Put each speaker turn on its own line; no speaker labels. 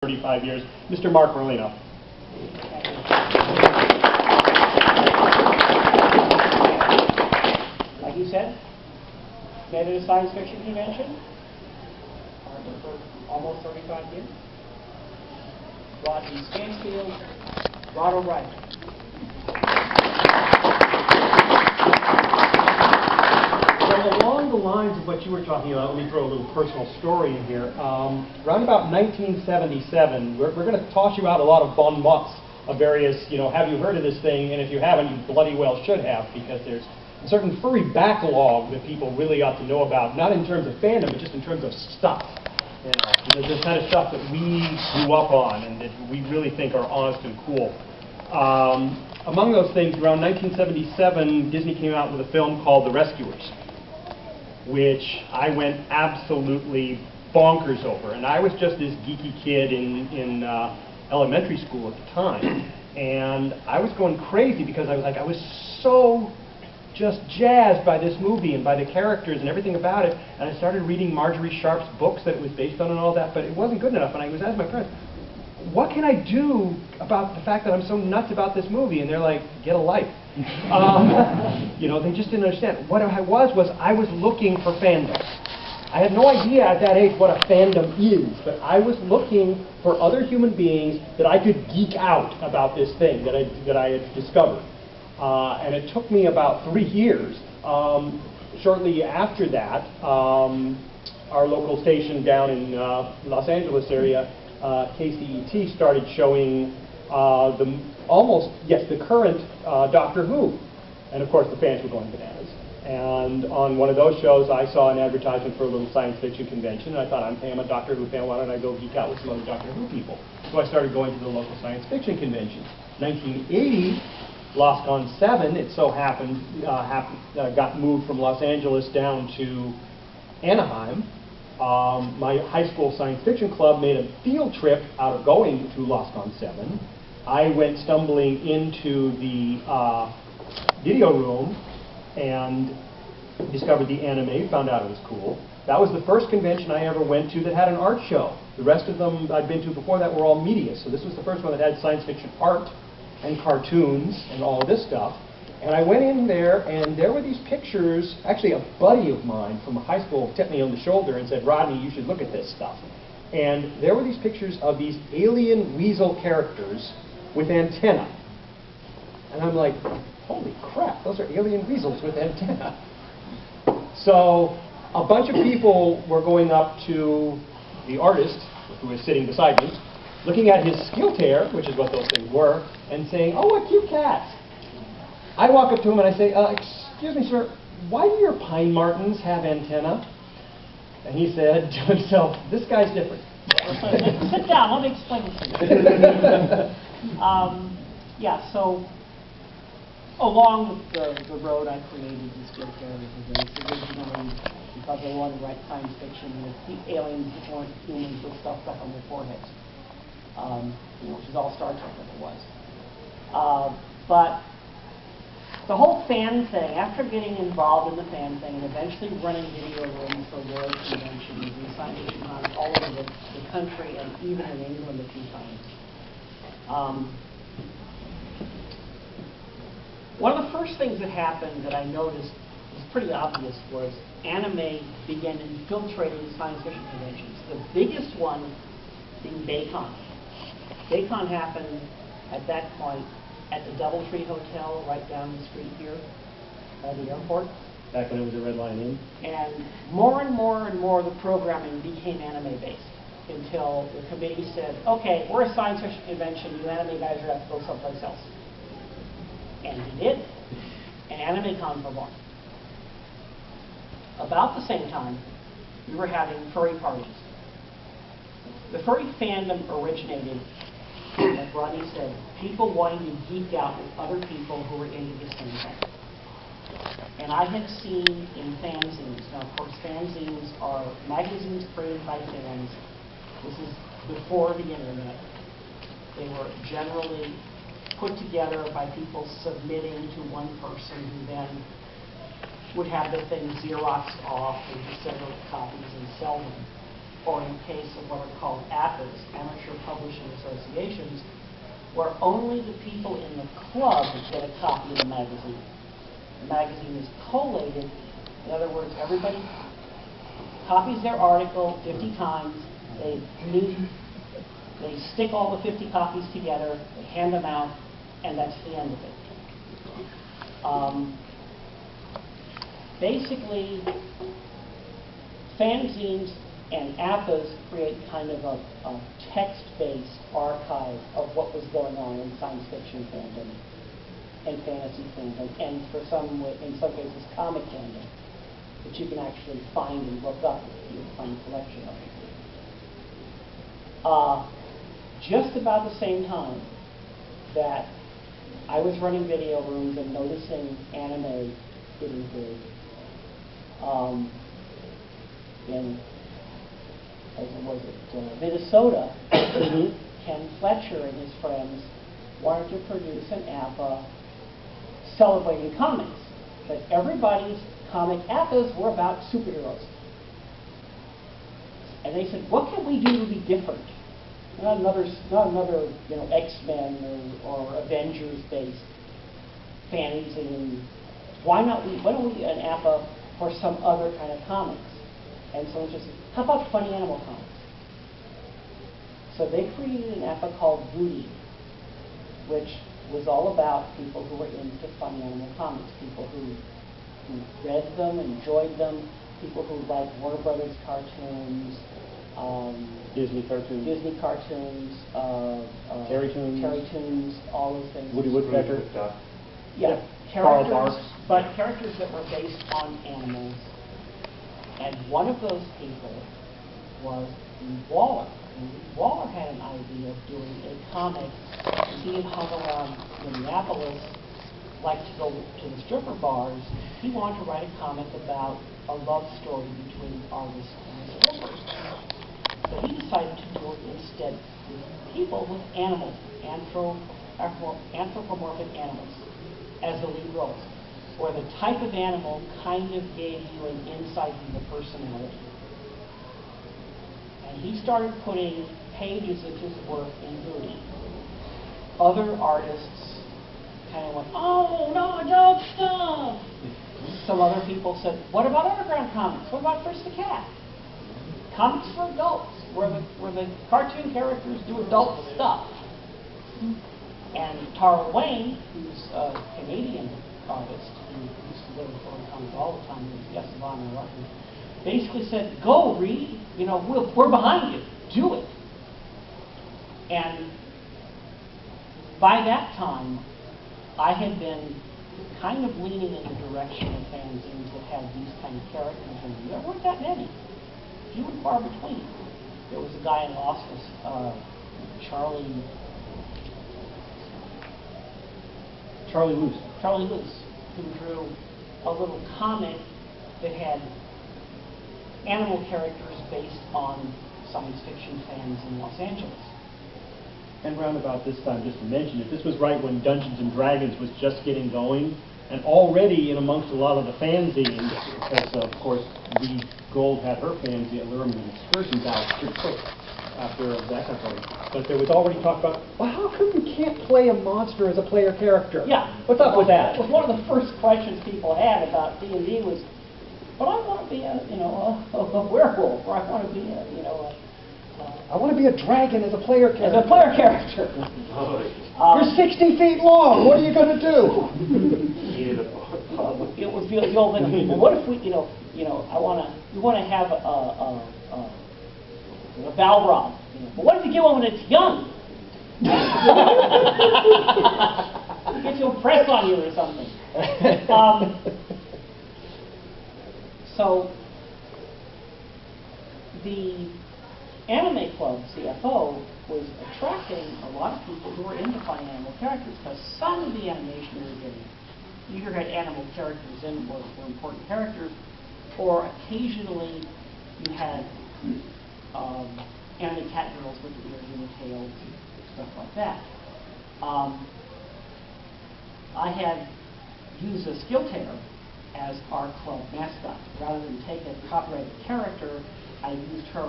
35 years, Mr. Mark Merlino.
Like you said, met at a science fiction convention for almost 35 years. Rodney Stansfield, Rod O'Reilly.
So along the lines of what you were talking about, let me throw a little personal story in here. Around about 1977, we're going to toss you out a lot of bon mots of various, have you heard of this thing? And if you haven't, you bloody well should have, because there's a certain furry backlog that people really ought to know about, not in terms of fandom, but just in terms of stuff. Because there's kind of stuff that we grew up on and that we really think are honest and cool. Among those things, around 1977, Disney came out with a film called The Rescuers, which I went absolutely bonkers over. And I was just this geeky kid in elementary school at the time. And I was going crazy because I was so just jazzed by this movie and by the characters and everything about it. And I started reading Marjorie Sharp's books that it was based on and all that, but it wasn't good enough. And I was asking my parents, what can I do about the fact that I'm so nuts about this movie? And they're like, get a life. They just didn't understand. What I was I was looking for fandom. I had no idea at that age what a fandom is, but I was looking for other human beings that I could geek out about this thing that I had discovered. And it took me about 3 years. Shortly after that, our local station down in Los Angeles area, KCET, started showing the current Doctor Who. And of course the fans were going bananas. And on one of those shows I saw an advertisement for a little science fiction convention, and I thought, I'm a Doctor Who fan, why don't I go geek out with some other Doctor Who people? So I started going to the local science fiction conventions. 1980, Lost Gone 7, it so happened, got moved from Los Angeles down to Anaheim. My high school science fiction club made a field trip out of going to Lost Gone 7. I went stumbling into the video room and discovered the anime, found out it was cool. That was the first convention I ever went to that had an art show. The rest of them I'd been to before that were all media, so this was the first one that had science fiction art and cartoons and all this stuff. And I went in there, and there were these pictures. Actually, a buddy of mine from high school tipped me on the shoulder and said, Rodney, you should look at this stuff. And there were these pictures of these alien weasel characters with antennae. And I'm like, holy crap, those are alien weasels with antennae. So a bunch of people were going up to the artist, who was sitting beside me, looking at his skill tear, which is what those things were, and saying, oh, what cute cats. I walk up to him and I say, excuse me, sir, why do your pine martens have antennae? And he said to himself, this guy's different.
Sit down, let me explain it to you. So along the road I created this skill character originally because I wanted to write science fiction with the aliens that weren't humans with stuff stuck on their foreheads. Which is all Star Trek as it was. But the whole fan thing, after getting involved in the fan thing and eventually running video rooms for world conventions and science fiction cons all over the country and even in England a few times. One of the first things that happened that I noticed was pretty obvious was anime began infiltrating science fiction conventions. The biggest one being Baycon. Baycon happened at that point at the Doubletree Hotel right down the street here by the airport.
Back when it was a Red Lion Inn.
And more and more of the programming became anime-based until the committee said, okay, we're a science fiction convention, you anime guys are going to have to go someplace else. And he did. And AnimeCon for one. About the same time, we were having furry parties. The furry fandom originated, like Rodney said, people wanting to geek out with other people who were into the same thing. And I have seen in fanzines, now of course fanzines are magazines created by fans. This is before the internet. They were generally put together by people submitting to one person who then would have the thing Xeroxed off and several copies and sell them. or in the case of what are called APAs, Amateur Publishing Associations, where only the people in the club get a copy of the magazine. The magazine is collated. In other words, everybody copies their article 50 times. They stick all the 50 copies together, they hand them out, and that's the end of it. Basically, fanzines and APAs create kind of a text-based archive of what was going on in science fiction fandom and fantasy fandom, and in some cases comic fandom, that you can actually find and look up if you find a collection of it. Just about the same time that I was running video rooms and noticing anime getting big, in Minnesota, Ken Fletcher and his friends wanted to produce an APA celebrating comics, but everybody's comic APAs were about superheroes. And they said, what can we do to be different? Not another X-Men or Avengers-based fanzine. Why don't we an APA for some other kind of comics? And someone just said, how about funny animal comics? So they created an APA called Booty, which was all about people who were into funny animal comics, people who read them, enjoyed them, people who liked Warner Brothers cartoons,
Disney cartoons, Terry Toons,
all those things.
Woody Woodpecker.
Yeah,
Carl
characters,
Barks.
but characters that were based on animals. And one of those people was Waller. And Waller had an idea of doing a comic. He had hung around Minneapolis, liked to go to the stripper bars. He wanted to write a comic about a love story between the artist and the strippers. So he decided to do it instead with people, with animals, anthropomorphic animals, as the lead roles, where the type of animal kind of gave you an insight into the personality. And he started putting pages of his work in Booty. Other artists kind of went, oh, no, adult stuff. Some other people said, what about underground comics? What about First the Cat? Comics for adults, where the cartoon characters do adult stuff. And Tara Wayne, who's a Canadian artist, who used to live in Florida comics all the time, who's guest of honor, basically said, go, Reed, we're behind you, do it. And by that time, I had been kind of leaning in the direction of fanzines that had these kind of characters in them. There weren't that many, few and far between. There was a guy in office, Charlie Luce, who drew a little comic that had animal characters based on science fiction fans in Los Angeles.
And round about this time, just to mention it, this was right when Dungeons and Dragons was just getting going, and already in amongst a lot of the fanzines, because of course Lee Gold had her fanzine, Lurman and Excursions out pretty quick after that kind of thing. But there was already talk about, well, how come you can't play a monster as a player character?
Yeah.
What's up with that?
It was one of the first questions people had about D&D was, but I want to be a werewolf, or I want to be
I want to be a dragon as a player character.
as a player character.
You're 60 feet long. What are you going to do?
It was the old thing. Well, what if we, we want to have a Balrog. But what if you get one when it's young? It gets you press on you or something. So the Anime Club, CFO, was attracting a lot of people who were into fine animal characters, because some of the animation we were getting either had animal characters in, were important characters, or occasionally you had anime cat girls with the ears and the tails and stuff like that. I had used a skill tear as our club mascot. Rather than take a copyrighted character, I used her